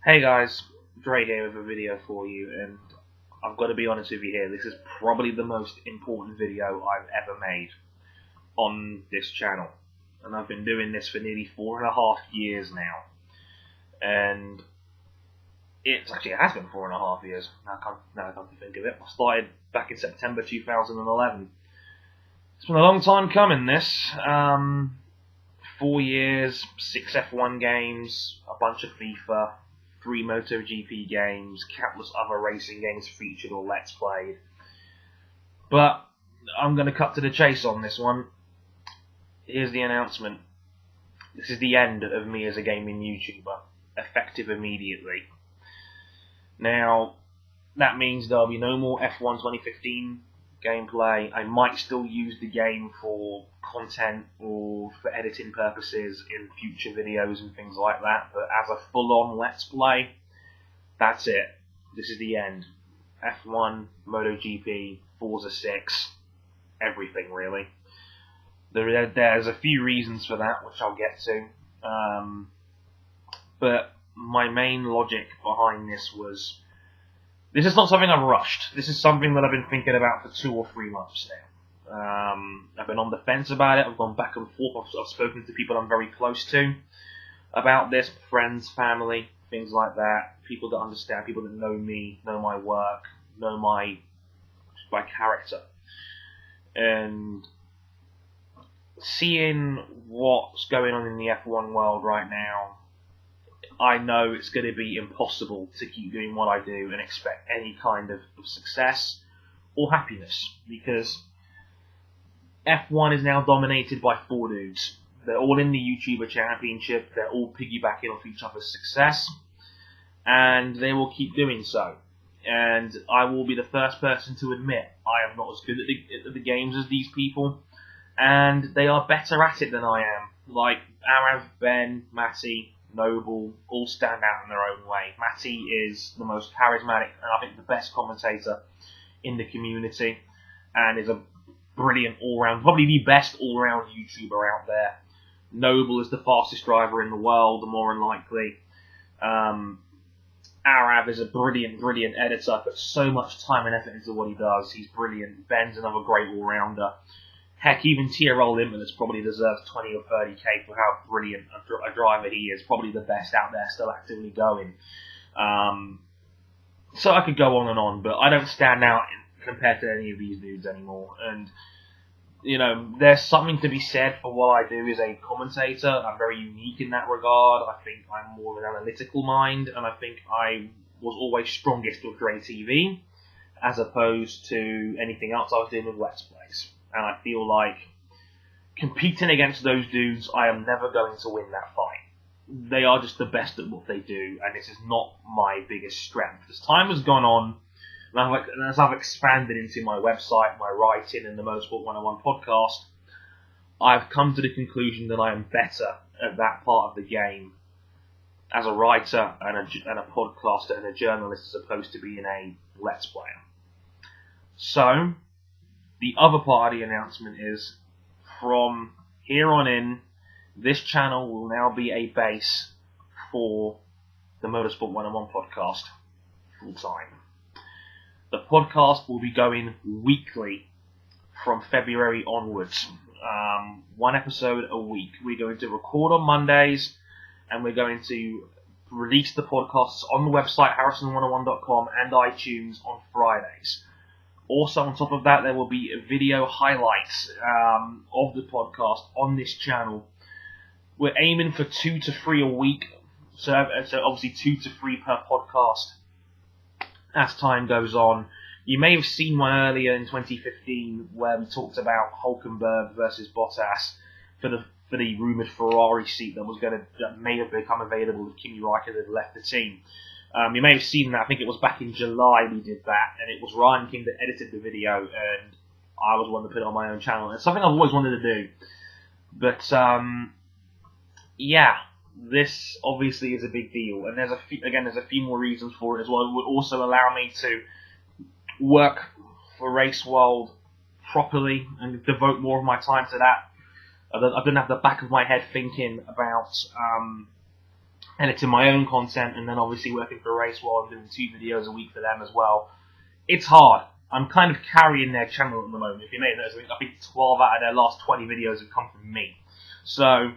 Hey guys, Dre here with a video for you, and I've got to be honest with you here, this is probably the most important video I've ever made on this channel. And I've been doing this for nearly 4.5 years now. And it has been 4.5 years, now I come to think of it. I started back in September 2011. It's been a long time coming, this. 4 years, 6 F1 games, a bunch of FIFA, 3 MotoGP games, countless other racing games featured or let's played. But I'm going to cut to the chase on this one. Here's the announcement. This is the end of me as a gaming YouTuber, effective immediately. Now, that means there'll be no more F1 2015 gameplay. I might still use the game for content or for editing purposes in future videos and things like that, but as a full-on Let's Play, that's it. This is the end. F1, MotoGP, Forza 6, everything really. There's a few reasons for that, which I'll get to. But my main logic behind this was, this is not something I've rushed. This is something that I've been thinking about for 2 or 3 months now. I've been on the fence about it. I've gone back and forth. I've spoken to people I'm very close to about this, friends, family, things like that. People that understand, people that know me, know my work, know my character. And seeing what's going on in the F1 world right now, I know it's going to be impossible to keep doing what I do and expect any kind of success or happiness, because F1 is now dominated by 4 dudes. They're all in the YouTuber Championship, they're all piggybacking off each other's success, and they will keep doing so. And I will be the first person to admit I am not as good at the games as these people, and they are better at it than I am. Like Arav, Ben, Matty, Noble, all stand out in their own way. Matty is the most charismatic and I think the best commentator in the community, and is a brilliant all-round, probably the best all-round YouTuber out there. Noble is the fastest driver in the world, more than likely. Arav is a brilliant editor, puts so much time and effort into what he does. He's brilliant. Ben's another great all-rounder. Heck, even Tyrrell Limpman's probably deserves 20 or 30k for how brilliant a driver he is. Probably the best out there, still actively going. So I could go on and on, but I don't stand out compared to any of these dudes anymore. And, you know, there's something to be said for what I do as a commentator. I'm very unique in that regard. I think I'm more of an analytical mind, and I think I was always strongest with Dre TV, as opposed to anything else I was doing with Let's Plays. And I feel like competing against those dudes, I am never going to win that fight. They are just the best at what they do, and this is not my biggest strength. As time has gone on, and as I've expanded into my website, my writing, and the Motorsport 101 podcast, I've come to the conclusion that I am better at that part of the game as a writer and a podcaster and a journalist, as opposed to being a Let's Player. So, the other part of the announcement is, from here on in, this channel will now be a base for the Motorsport 101 podcast full time. The podcast will be going weekly from February onwards. 1 episode a week. We're going to record on Mondays, and we're going to release the podcasts on the website Harrison101.com and iTunes on Fridays. Also, on top of that, there will be video highlights of the podcast on this channel. We're aiming for 2 to 3 a week, so obviously 2 to 3 per podcast as time goes on. You may have seen one earlier in 2015 where we talked about Hulkenberg versus Bottas for the rumoured Ferrari seat that may have become available if Kimi Räikkönen had left the team. You may have seen that. I think it was back in July we did that, and it was Ryan King that edited the video, and I was one that put it on my own channel. It's something I've always wanted to do. But, yeah, this obviously is a big deal, and there's a few more reasons for it as well. It would also allow me to work for Race World properly and devote more of my time to that. I don't have the back of my head thinking about editing my own content, and then obviously working for Race while I'm doing 2 videos a week for them as well. It's hard. I'm kind of carrying their channel at the moment. If you may notice, I think 12 out of their last 20 videos have come from me. So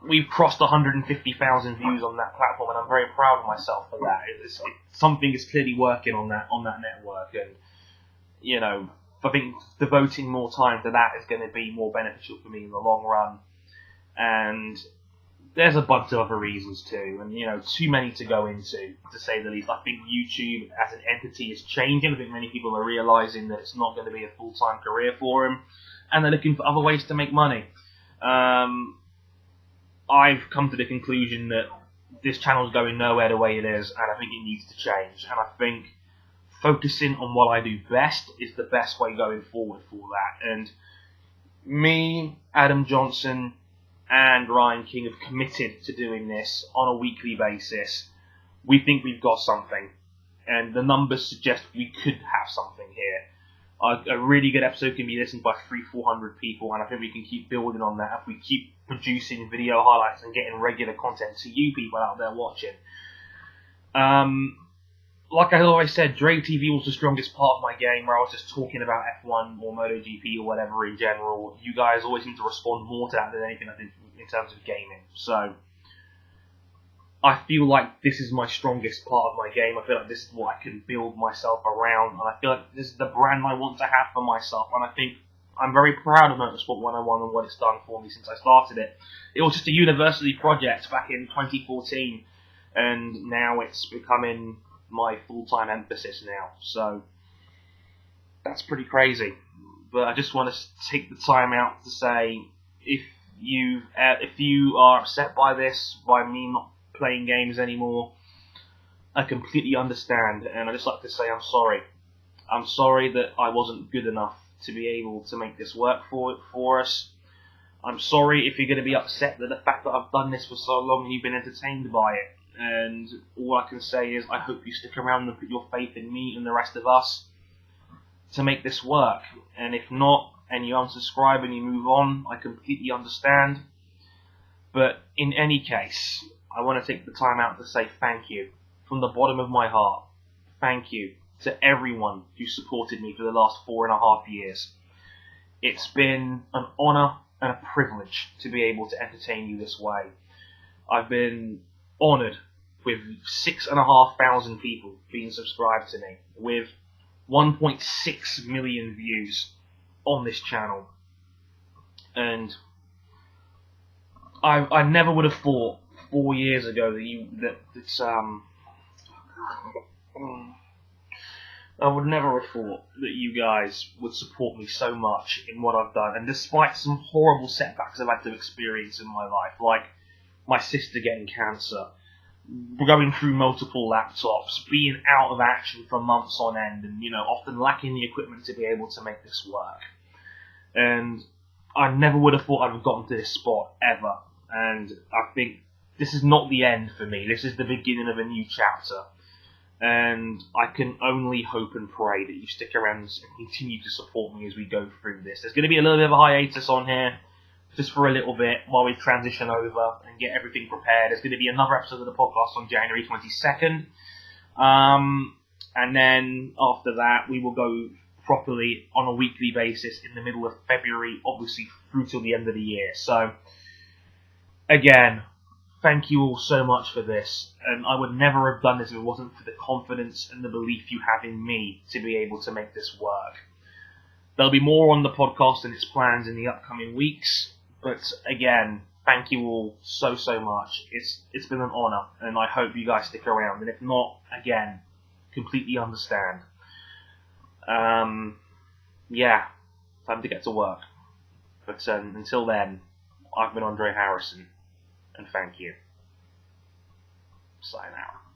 we've crossed 150,000 views on that platform, and I'm very proud of myself for that. Something is clearly working on that network, and you know, I think devoting more time to that is going to be more beneficial for me in the long run. And there's a bunch of other reasons too, and you know, too many to go into, to say the least. I think YouTube as an entity is changing. I think many people are realising that it's not going to be a full-time career for them, and they're looking for other ways to make money. I've come to the conclusion that this channel's going nowhere the way it is, and I think it needs to change. And I think focusing on what I do best is the best way going forward for that. And me, Adam Johnson, and Ryan King have committed to doing this on a weekly basis. We think we've got something, and the numbers suggest we could have something here. A really good episode can be listened by 300-400 people, and I think we can keep building on that if we keep producing video highlights and getting regular content to you people out there watching. Like I always said, Dre TV was the strongest part of my game, where I was just talking about F1 or MotoGP or whatever in general. You guys always seem to respond more to that than anything I did in terms of gaming. So I feel like this is my strongest part of my game. I feel like this is what I can build myself around, and I feel like this is the brand I want to have for myself. And I think I'm very proud of Motorsport 101 and what it's done for me since I started it. It was just a university project back in 2014, and now it's becoming my full-time emphasis now. So that's pretty crazy. But I just want to take the time out to say, if you are upset by this, by me not playing games anymore, I completely understand, and I just like to say I'm sorry. I'm sorry that I wasn't good enough to be able to make this work for us. I'm sorry if you're going to be upset that the fact that I've done this for so long and you've been entertained by it. And all I can say is I hope you stick around and put your faith in me and the rest of us to make this work. And if not, and you unsubscribe and you move on, I completely understand. But in any case, I want to take the time out to say thank you from the bottom of my heart. Thank you to everyone who supported me for the last 4.5 years. It's been an honour and a privilege to be able to entertain you this way. I've been honoured with 6,500 people being subscribed to me, with 1.6 million views on this channel. And I never would have thought 4 years ago I would never have thought that you guys would support me so much in what I've done. And despite some horrible setbacks I've had to experience in my life, like my sister getting cancer, going through multiple laptops, being out of action for months on end, and often lacking the equipment to be able to make this work. And I never would have thought I'd have gotten to this spot ever. And I think this is not the end for me. This is the beginning of a new chapter. And I can only hope and pray that you stick around and continue to support me as we go through this. There's going to be a little bit of a hiatus on here, just for a little bit, while we transition over and get everything prepared. There's going to be another episode of the podcast on January 22nd. And then after that, we will go properly on a weekly basis in the middle of February, obviously through till the end of the year. So, again, thank you all so much for this. And I would never have done this if it wasn't for the confidence and the belief you have in me to be able to make this work. There'll be more on the podcast and its plans in the upcoming weeks. But again, thank you all so much. It's been an honour, and I hope you guys stick around. And if not, again, completely understand. Yeah, time to get to work. But until then, I've been Andre Harrison, and thank you. Sign out.